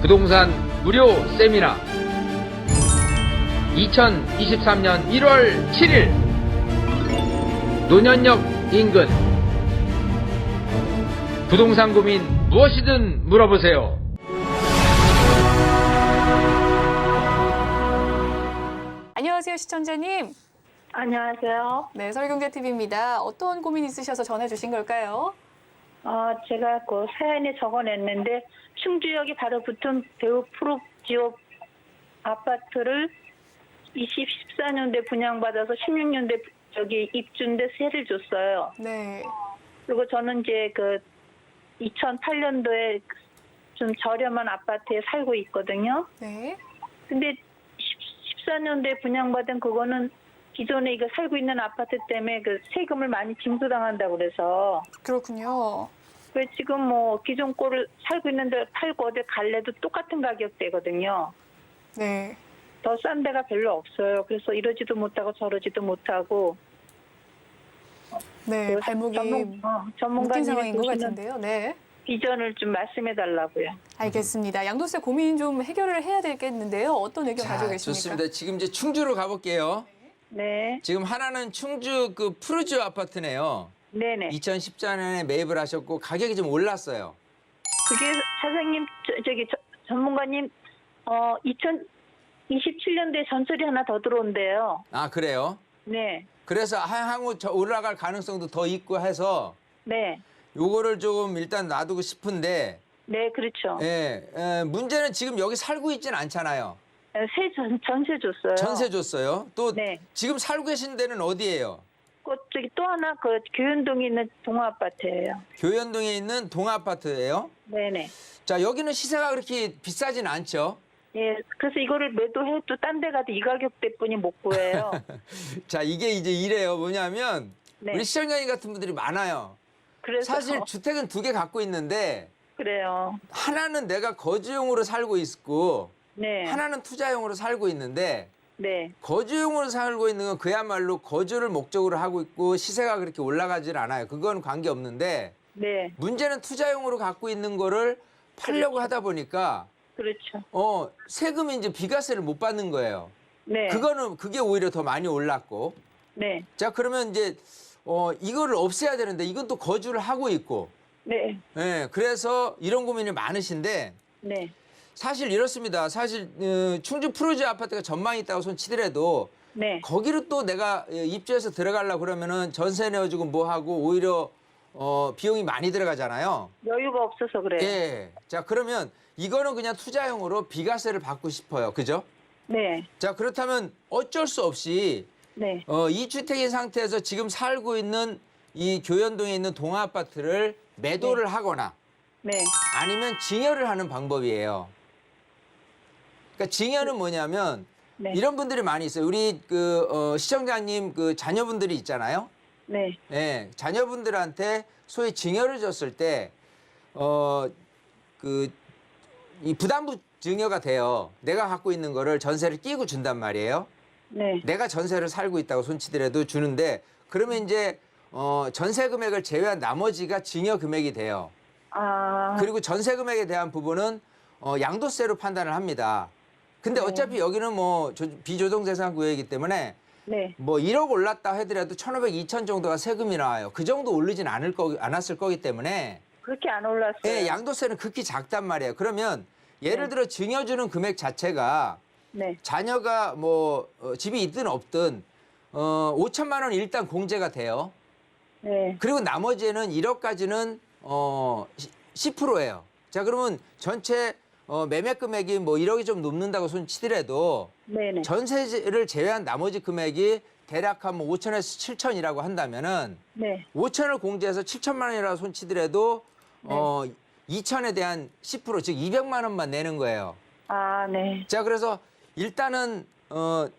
부동산 무료 세미나 2023년 1월 7일 노년역 인근 부동산 고민 무엇이든 물어보세요. 안녕하세요, 시청자님. 안녕하세요. 네, 서울경제TV입니다. 어떤 고민 있으셔서 전해주신 걸까요? 제가 그 사연에 적어냈는데 충주역이 바로 붙은 배우 프로 지역 아파트를 14년도에 분양받아서 16년도에 저기 입주인데 세를 줬어요. 네. 그리고 저는 이제 그 2008년도에 좀 저렴한 아파트에 살고 있거든요. 네. 근데 14년도에 분양받은 그거는 기존에 이거 살고 있는 아파트 때문에 그 세금을 많이 징수당한다고 그래서 그렇군요. 왜 지금 뭐 기존 거를 살고 있는데 팔고 어디 갈래도 똑같은 가격대거든요. 네. 더 싼 데가 별로 없어요. 그래서 이러지도 못하고 저러지도 못하고 네, 그 발목이 묶인 전문가님이 상황인 것 보시는 같은데요. 네. 비전을 좀 말씀해 달라고요. 알겠습니다. 양도세 고민 좀 해결을 해야 되겠는데요. 어떤 의견 가지고 계십니까? 좋습니다. 지금 이제 충주로 가볼게요. 네, 지금 하나는 충주 그 푸르지오 아파트네요. 네네. 2014년에 매입을 하셨고 가격이 좀 올랐어요. 그게 사장님 전문가님 2027년도에 전설이 하나 더 들어온대요. 아, 그래요? 네, 그래서 향후 올라갈 가능성도 더 있고 해서 네, 요거를 좀 일단 놔두고 싶은데 네, 그렇죠. 문제는 지금 여기 살고 있진 않잖아요. 전세 줬어요. 전세 줬어요. 또 네. 지금 살고 계신 데는 어디예요? 저기 또 하나 그 교현동에 있는 동아아파트예요. 교현동에 있는 동아파트예요. 네네. 자, 여기는 시세가 그렇게 비싸진 않죠. 예, 그래서 이거를 매도해도 딴 데 가도 이 가격대뿐이 못 구해요. 자, 이게 이제 이래요. 뭐냐면 네. 우리 시청자님 같은 분들이 많아요. 그래서 사실 주택은 2개 갖고 있는데 그래요. 하나는 내가 거주용으로 살고 있고 네. 하나는 투자용으로 살고 있는데 네. 거주용으로 살고 있는 건 그야말로 거주를 목적으로 하고 있고 시세가 그렇게 올라가질 않아요. 그건 관계없는데 네. 문제는 투자용으로 갖고 있는 거를 팔려고 그렇죠. 하다 보니까 그렇죠. 세금이 이제 비과세를 못 받는 거예요. 네. 그게 오히려 더 많이 올랐고. 네. 자, 그러면 이제 이거를 없애야 되는데 이건 또 거주를 하고 있고. 네. 예, 그래서 이런 고민이 많으신데 네. 사실 이렇습니다. 사실 충주 푸르지 아파트가 전망이 있다고 손치더라도 네. 거기로 또 내가 입주해서 들어가려고 그러면은 전세 내어주고 뭐 하고 오히려 비용이 많이 들어가잖아요. 여유가 없어서 그래요. 예. 자, 그러면 이거는 그냥 투자용으로 비과세를 받고 싶어요. 그죠? 네. 자, 그렇다면 어쩔 수 없이 네. 이 주택인 상태에서 지금 살고 있는 이 교현동에 있는 동아아파트를 매도를 하거나 네. 아니면 증여를 하는 방법이에요. 그러니까 증여는 뭐냐면 네. 이런 분들이 많이 있어요. 우리 시청자님 그 자녀분들이 있잖아요. 네. 예, 자녀분들한테 소위 증여를 줬을 때 이 부담부 증여가 돼요. 내가 갖고 있는 거를 전세를 끼고 준단 말이에요. 네. 내가 전세를 살고 있다고 손치더라도 주는데 그러면 이제 전세 금액을 제외한 나머지가 증여 금액이 돼요. 그리고 전세 금액에 대한 부분은 양도세로 판단을 합니다. 근데 네. 어차피 여기는 뭐 비조정재산 구역이기 때문에 네. 뭐 1억 올랐다 하더라도 1,500, 2,000 정도가 세금이 나와요. 그 정도 오르진 않았을 거기 때문에 그렇게 안 올랐어요. 예, 양도세는 극히 작단 말이에요. 그러면 예를 들어 증여주는 금액 자체가 네. 자녀가 뭐 집이 있든 없든 5천만 원 일단 공제가 돼요. 네. 그리고 나머지는 1억까지는 10%예요. 자, 그러면 전체 매매 금액이 뭐 1억이 좀 넘는다고 손치더라도 네네. 전세를 제외한 나머지 금액이 대략 한 5천에서 7천이라고 한다면은 네. 5천을 공제해서 7천만 원이라고 손치더라도 네. 2천에 대한 10%, 즉 200만 원만 내는 거예요. 네. 자, 그래서 일단은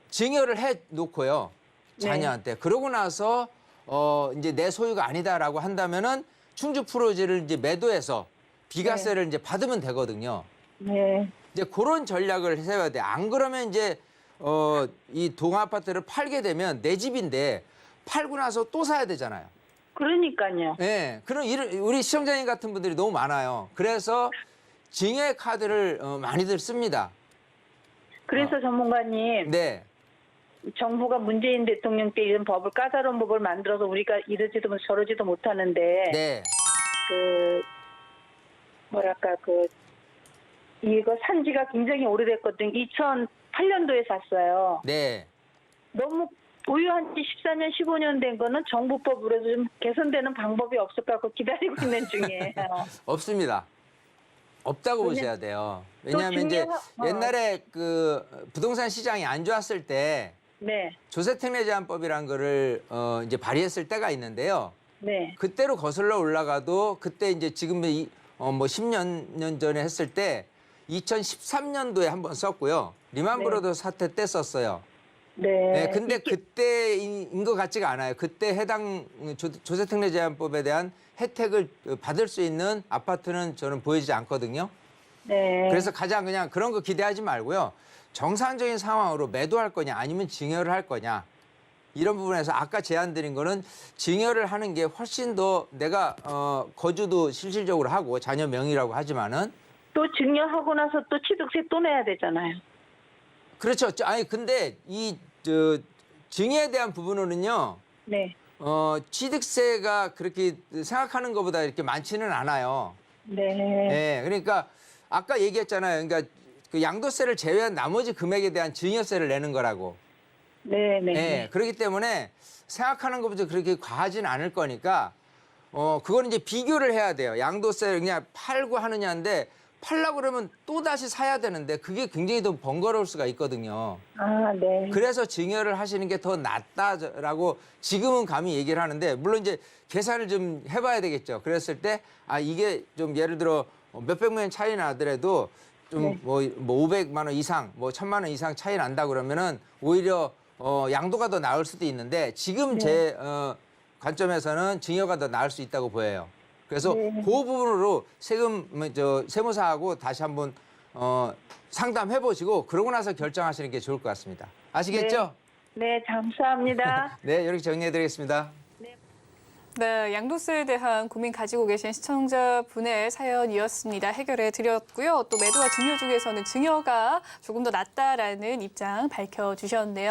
증여를 해 놓고요. 자녀한테. 그러고 나서 이제 내 소유가 아니다라고 한다면은 충주 프로지를 이제 매도해서 비과세를 이제 받으면 되거든요. 네. 이제 그런 전략을 세워야 돼. 안 그러면 이제 이 동아파트를 팔게 되면 내 집인데 팔고 나서 또 사야 되잖아요. 그러니까요. 네, 그런 우리 시청자님 같은 분들이 너무 많아요. 그래서 증여의 카드를 많이들 씁니다. 그래서 전문가님, 네. 정부가 문재인 대통령 때 이런 법을 까다로운 법을 만들어서 우리가 이러지도 저러지도 못하는데 네. 이거 산지가 굉장히 오래됐거든요. 2008년도에 샀어요. 네. 너무 보유한 지 14년, 15년 된 거는 정부법으로 해서 좀 개선되는 방법이 없을까 하고 기다리고 있는 중이에요. 없습니다. 없다고 보셔야 돼요. 왜냐하면 이제 옛날에 그 부동산 시장이 안 좋았을 때 네, 조세특례 제한법이라는 거를 이제 발의했을 때가 있는데요. 네, 그때로 거슬러 올라가도 그때 이제 지금 뭐 10년 전에 했을 때 2013년도에 한번 썼고요. 리만 네. 브로더스 사태 때 썼어요. 네. 네, 근데 그때인 것 같지가 않아요. 그때 해당 조세특례 제한법에 대한 혜택을 받을 수 있는 아파트는 저는 보이지 않거든요. 네. 그래서 가장 그냥 그런 거 기대하지 말고요. 정상적인 상황으로 매도할 거냐 아니면 증여를 할 거냐. 이런 부분에서 아까 제안드린 거는 증여를 하는 게 훨씬 더 내가 거주도 실질적으로 하고 자녀 명의라고 하지만은 또 증여하고 나서 또 취득세 또 내야 되잖아요. 그렇죠. 아니 근데 증여에 대한 부분으로는요. 네, 취득세가 그렇게 생각하는 것보다 이렇게 많지는 않아요. 네, 예, 그러니까 아까 얘기했잖아요. 그러니까 그 양도세를 제외한 나머지 금액에 대한 증여세를 내는 거라고. 네, 네. 예, 그렇기 때문에 생각하는 것보다 그렇게 과하진 않을 거니까 그거는 이제 비교를 해야 돼요. 양도세를 그냥 팔고 하느냐인데 팔려고 그러면 또 다시 사야 되는데 그게 굉장히 더 번거로울 수가 있거든요. 아, 네. 그래서 증여를 하시는 게 더 낫다라고 지금은 감히 얘기를 하는데 물론 이제 계산을 좀 해봐야 되겠죠. 그랬을 때 이게 좀 예를 들어 몇백만 원 차이 나더라도 좀 뭐 500만 원 이상 뭐 1000만 원 이상 차이 난다 그러면은 오히려 양도가 더 나을 수도 있는데 지금 제 관점에서는 증여가 더 나을 수 있다고 보여요. 그래서 그 부분으로 세무사하고 다시 한번 상담해 보시고 그러고 나서 결정하시는 게 좋을 것 같습니다. 아시겠죠? 네, 감사합니다. 네, 이렇게 정리해 드리겠습니다. 네, 양도세에 대한 고민 가지고 계신 시청자분의 사연이었습니다. 해결해 드렸고요. 또 매도와 증여 중에서는 증여가 조금 더 낫다라는 입장 밝혀주셨네요.